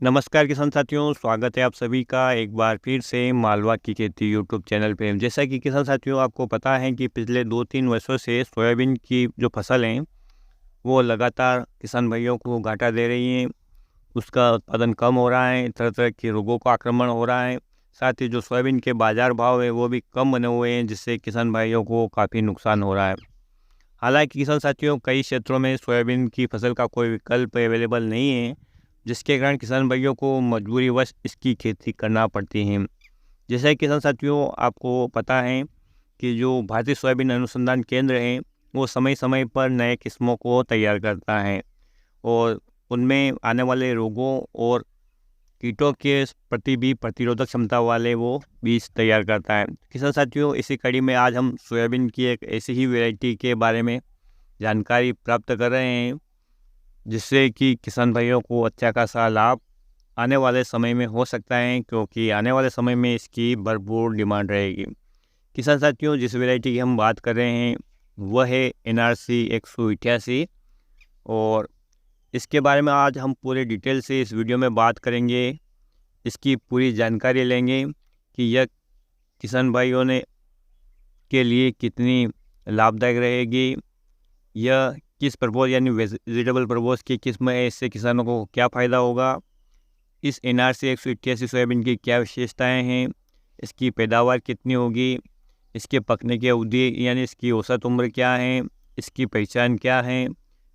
नमस्कार किसान साथियों, स्वागत है आप सभी का एक बार फिर से मालवा की खेती यूट्यूब चैनल पे। जैसा कि किसान साथियों आपको पता है कि पिछले 2-3 वर्षों से सोयाबीन की जो फसल है वो लगातार किसान भाइयों को घाटा दे रही है। उसका उत्पादन कम हो रहा है, तरह-तरह के रोगों का आक्रमण हो रहा है। साथ ही जो सोयाबीन के बाज़ार भाव है वो भी कम बने हुए हैं, जिससे किसान भाइयों को काफ़ी नुकसान हो रहा है। हालाँकि किसान साथियों कई क्षेत्रों में सोयाबीन की फसल का कोई विकल्प अवेलेबल नहीं है, जिसके कारण किसान भाइयों को मजबूरीवश इसकी खेती करना पड़ती है। जैसे कि किसान साथियों आपको पता है कि जो भारतीय सोयाबीन अनुसंधान केंद्र है, वो समय-समय पर नए किस्मों को तैयार करता है और उनमें आने वाले रोगों और कीटों के प्रति भी प्रतिरोधक क्षमता वाले वो बीज तैयार करता है। किसान साथियों इसी कड़ी में आज हम सोयाबीन की एक ऐसी ही वैरायटी के बारे में जानकारी प्राप्त कर रहे हैं, जिससे कि किसान भाइयों को अच्छा खासा लाभ आने वाले समय में हो सकता है, क्योंकि आने वाले समय में इसकी भरपूर डिमांड रहेगी। किसान साथियों जिस वैरायटी की हम बात कर रहे हैं वह है NRC 188 और इसके बारे में आज हम पूरे डिटेल से इस वीडियो में बात करेंगे। इसकी पूरी जानकारी लेंगे कि यह किसान भाइयों ने के लिए कितनी लाभदायक रहेगी, यह किस प्रपोज यानी वेजिटेबल प्रपोज की किस्म है, इससे किसानों को क्या फ़ायदा होगा, इस NRC 188 सोयाबीन की क्या विशेषताएं हैं, इसकी पैदावार कितनी होगी, इसके पकने की अवधि यानी इसकी औसत उम्र क्या है, इसकी पहचान क्या है,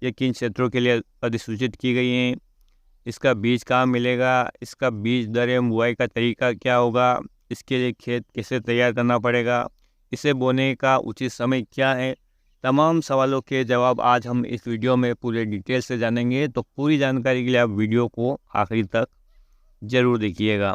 ये किन क्षेत्रों के लिए अधिसूचित की गई हैं, इसका बीज कहाँ मिलेगा, इसका बीज दर एवं बुआई का तरीका क्या होगा, इसके लिए खेत कैसे तैयार करना पड़ेगा, इसे बोने का उचित समय क्या है। तमाम सवालों के जवाब आज हम इस वीडियो में पूरे डिटेल से जानेंगे, तो पूरी जानकारी के लिए आप वीडियो को आखिरी तक ज़रूर देखिएगा।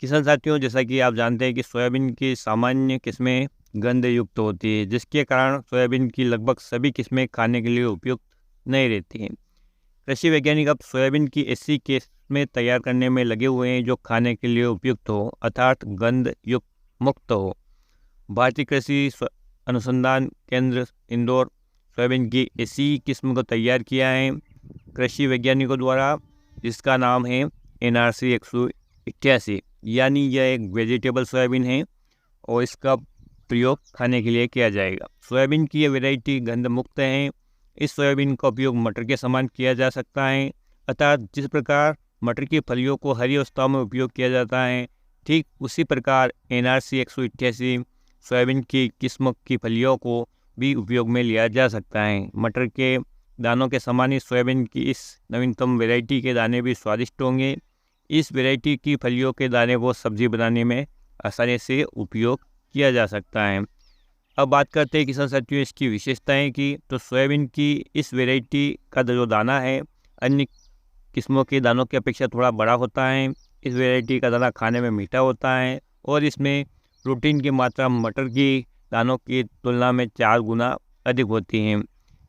किसान साथियों जैसा कि आप जानते हैं कि सोयाबीन की सामान्य किस्में गंध युक्त होती है, जिसके कारण सोयाबीन की लगभग सभी किस्में खाने के लिए उपयुक्त नहीं रहती हैं। कृषि वैज्ञानिक अब सोयाबीन की ऐसी किस्में तैयार करने में लगे हुए हैं जो खाने के लिए उपयुक्त हो, अर्थात गंध युक्त मुक्त हो। भारतीय कृषि अनुसंधान केंद्र इंदौर सोयाबीन की ऐसी किस्म को तैयार किया है कृषि वैज्ञानिकों द्वारा, जिसका नाम है NRC 188, यानी यह एक वेजिटेबल सोयाबीन है और इसका प्रयोग खाने के लिए किया जाएगा। सोयाबीन की यह वैरायटी गंध मुक्त है। इस सोयाबीन का उपयोग मटर के समान किया जा सकता है, अर्थात जिस प्रकार मटर की फलियों को हरी अवस्था में उपयोग किया जाता है, ठीक उसी प्रकार NRC 188 सोयाबीन की किस्म की फलियों को भी उपयोग में लिया जा सकता है। मटर के दानों के समान ही सोयाबीन की इस नवीनतम वैरायटी के दाने भी स्वादिष्ट होंगे। इस वैरायटी की फलियों के दाने को सब्जी बनाने में आसानी से उपयोग किया जा सकता है। अब बात करते हैं किसान साथियों इसकी विशेषताएं की, तो सोयाबीन की इस वैरायटी का जो दाना है अन्य किस्मों के दानों की अपेक्षा थोड़ा बड़ा होता है। इस वैरायटी का दाना खाने में मीठा होता है और इसमें प्रोटीन की मात्रा मटर की दानों की तुलना में 4 गुना अधिक होती है।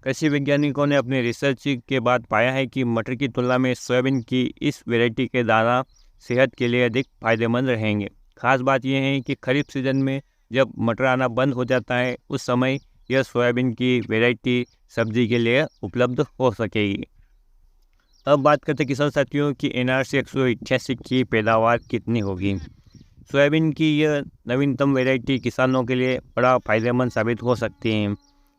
कृषि वैज्ञानिकों ने अपने रिसर्च के बाद पाया है कि मटर की तुलना में सोयाबीन की इस वैरायटी के दाना सेहत के लिए अधिक फायदेमंद रहेंगे। खास बात यह है कि खरीफ सीजन में जब मटर आना बंद हो जाता है, उस समय यह सोयाबीन की वैरायटी सब्जी के लिए उपलब्ध हो सकेगी। अब बात करते हैं किसान साथियों की NRC 188 की पैदावार कितनी होगी। सोयाबीन की यह नवीनतम वैरायटी किसानों के लिए बड़ा फायदेमंद साबित हो सकती है।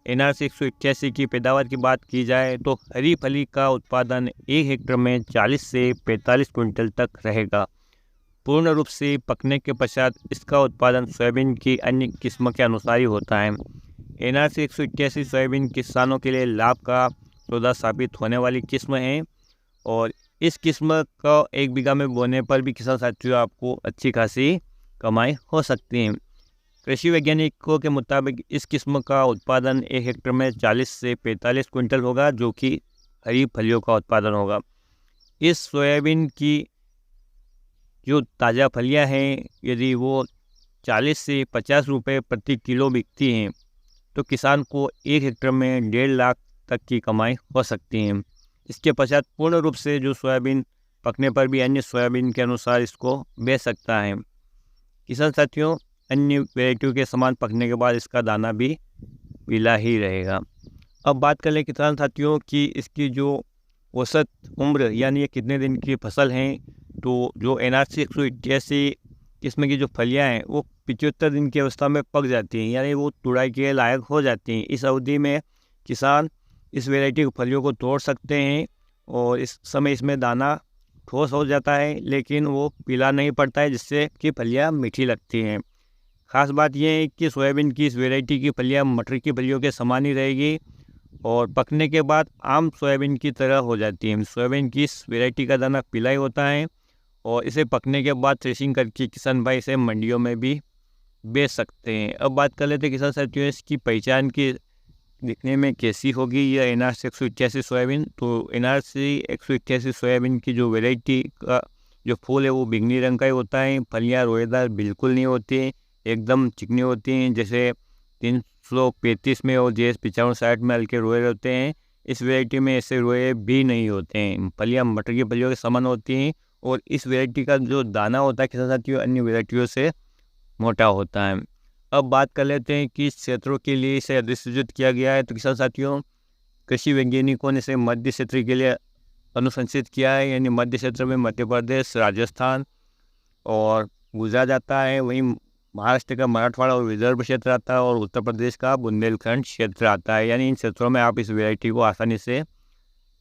NRC 188 की पैदावार की बात की जाए तो हरी फली का उत्पादन 1 हेक्टेयर में 40 से 45 क्विंटल तक रहेगा। पूर्ण रूप से पकने के पश्चात इसका उत्पादन सोयाबीन की अन्य किस्म के अनुसार ही होता है। NRC 188 सोयाबीन किसानों के लिए लाभ का सौदा साबित होने वाली किस्म है और इस किस्म का 1 बीघा में बोने पर भी किसान साथियों आपको अच्छी खासी कमाई हो सकती है। कृषि वैज्ञानिकों के मुताबिक इस किस्म का उत्पादन 1 हेक्टेयर में 40 से 45 क्विंटल होगा, जो कि हरी फलियों का उत्पादन होगा। इस सोयाबीन की जो ताज़ा फलियां हैं, यदि वो 40 से 50 रुपये प्रति किलो बिकती हैं, तो किसान को 1 हेक्टेयर में 1.5 लाख तक की कमाई हो सकती है। इसके पश्चात पूर्ण रूप से जो सोयाबीन पकने पर भी अन्य सोयाबीन के अनुसार इसको बेच सकता है। किसान साथियों अन्य वैरायटियों के समान पकने के बाद इसका दाना भी पीला ही रहेगा। अब बात कर लें किसान साथियों की इसकी जो औसत उम्र यानी ये कितने दिन की फसल हैं, तो जो NRC 181 किस्म की जो फलियां हैं वो 75 दिन की अवस्था में पक जाती हैं, यानी वो तुड़ाई के लायक हो जाती हैं। इस अवधि में किसान इस वैरायटी की फलियों को तोड़ सकते हैं और इस समय इसमें दाना ठोस हो जाता है, लेकिन वो पीला नहीं पड़ता है, जिससे कि फलियां मीठी लगती हैं। खास बात यह है कि सोयाबीन की इस वैरायटी की फलियां मटर की फलियों के समान ही रहेगी और पकने के बाद आम सोयाबीन की तरह हो जाती है। सोयाबीन की इस वैरायटी का दाना पीला ही होता है और इसे पकने के बाद थ्रेशिंग करके किसान भाई इसे मंडियों में भी बेच सकते हैं। अब बात कर लेते हैं किसान साथियों इसकी पहचान की दिखने में कैसी होगी यह NRC 181 सोयाबीन। तो NRC 181 सोयाबीन की जो वैरायटी का जो फूल है वो बैंगनी रंग का ही होता है। फलियाँ रोएदार बिल्कुल नहीं होती हैं, एकदम चिकनी होती हैं, जैसे 335 में और JS 5560 में हल्के रोए रहते हैं। इस वैरायटी में ऐसे रोए भी नहीं होते हैं। फलियाँ मटर की फलियों के समान होती हैं और इस वैरायटी का जो दाना होता है किसान साथियों अन्य वैरायटियों से मोटा होता है। अब बात कर लेते हैं कि क्षेत्रों के लिए इसे अधिसूचित किया गया है। तो किसान साथियों कृषि वैज्ञानिकों ने इसे मध्य क्षेत्र के लिए अनुशंसित किया है, यानी मध्य क्षेत्र में मध्य प्रदेश, राजस्थान और गुजरात आता है, वहीं महाराष्ट्र का मराठवाड़ा और विदर्भ क्षेत्र आता है और उत्तर प्रदेश का बुंदेलखंड क्षेत्र आता है। यानी इन क्षेत्रों में आप इस वैरायटी को आसानी से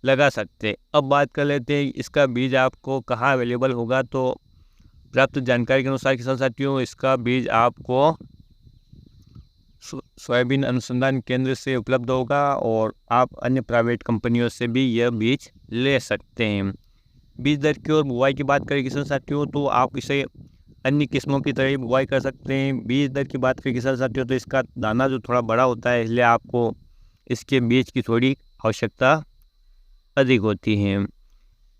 लगा सकते हैं। अब बात कर लेते हैं इसका बीज आपको कहाँ अवेलेबल होगा। तो प्राप्त जानकारी के अनुसार किसान साथियों इसका बीज आपको सोयाबीन अनुसंधान केंद्र से उपलब्ध होगा और आप अन्य प्राइवेट कंपनियों से भी यह बीज ले सकते हैं। बीज दर की और बुआई की बात करें किसान साथियों तो आप इसे अन्य किस्मों की तरह ही बुआई कर सकते हैं। बीज दर की बात करें किसान साथियों तो इसका दाना जो थोड़ा बड़ा होता है, इसलिए आपको इसके बीज की थोड़ी आवश्यकता अधिक होती है।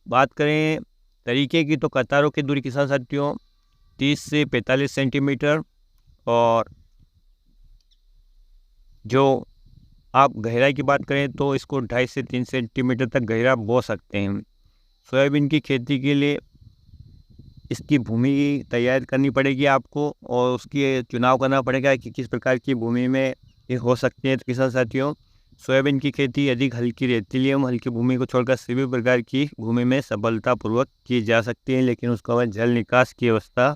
बात करें तरीके की तो कतारों की दूरी किसान साथियों 30 से 45 सेंटीमीटर और जो आप गहराई की बात करें तो इसको 2.5 से 3 सेंटीमीटर तक गहरा बो सकते हैं। सोयाबीन की खेती के लिए इसकी भूमि तैयार करनी पड़ेगी आपको और उसकी चुनाव करना पड़ेगा कि किस प्रकार की भूमि में ये हो सकती है। तो किसान साथियों सोयाबीन की खेती अधिक हल्की रेतीली एवं हल्की भूमि को छोड़कर सभी प्रकार की भूमि में सफलतापूर्वक की जा सकती है, लेकिन उसका वह जल निकास की व्यवस्था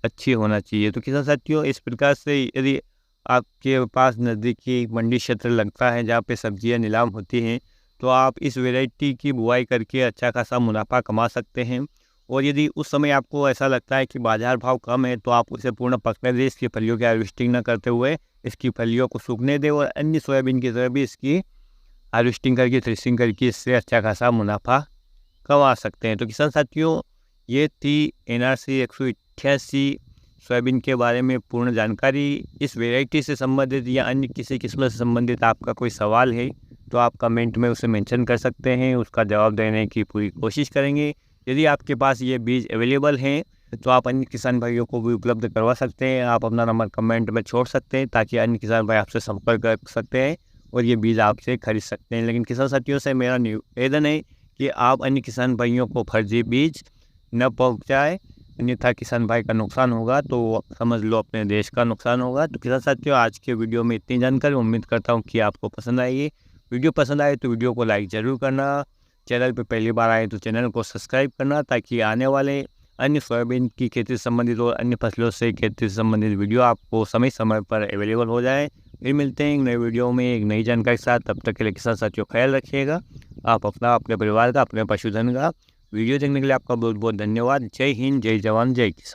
अच्छी होना चाहिए। तो किसान साथियों इस प्रकार से यदि आपके पास नज़दीकी मंडी क्षेत्र लगता है जहाँ पे सब्जियां नीलाम होती हैं, तो आप इस वैरायटी की बुआई करके अच्छा खासा मुनाफा कमा सकते हैं। और यदि उस समय आपको ऐसा लगता है कि बाज़ार भाव कम है तो आप उसे पूर्ण पकने दें, इसकी फलियों की हार्वेस्टिंग न करते हुए इसकी फलियों को सूखने दें और अन्य सोयाबीन की तरह भी इसकी हार्वेस्टिंग करके थ्रेशिंग करके इससे अच्छा खासा मुनाफा कमा सकते हैं। तो किसान साथियों ये थी NRC 188 सोयाबीन के बारे में पूर्ण जानकारी। इस वैरायटी से संबंधित या अन्य किसी किस्म से संबंधित आपका कोई सवाल है तो आप कमेंट में उसे मेंशन कर सकते हैं, उसका जवाब देने की पूरी कोशिश करेंगे। यदि आपके पास ये बीज अवेलेबल हैं तो आप अन्य किसान भाइयों को भी उपलब्ध करवा सकते हैं। आप अपना नंबर कमेंट में छोड़ सकते हैं ताकि अन्य किसान भाई आपसे संपर्क कर सकते हैं और ये बीज आपसे खरीद सकते हैं। लेकिन किसान साथियों से मेरा निवेदन है कि आप अन्य किसान भाइयों को फर्जी बीज न पहुँचाएँ, अन्यथा किसान भाई का नुकसान होगा तो समझ लो अपने देश का नुकसान होगा। तो किसान साथियों आज के वीडियो में इतनी जानकारी, उम्मीद करता हूँ कि आपको पसंद आएगी। वीडियो पसंद आए तो वीडियो को लाइक ज़रूर करना, चैनल पे पहली बार आए तो चैनल को सब्सक्राइब करना ताकि आने वाले अन्य सोयाबीन की खेती से संबंधित और अन्य फसलों से खेती से संबंधित वीडियो आपको समय समय पर अवेलेबल हो जाए। फिर मिलते हैं एक नए वीडियो में एक नई जानकारी के साथ। तब तक के लिए किसान साथियों ख्याल रखिएगा आप अपना, अपने परिवार का, अपने पशुधन का। वीडियो देखने के लिए आपका बहुत बहुत धन्यवाद। जय हिंद, जय जवान, जय किसान।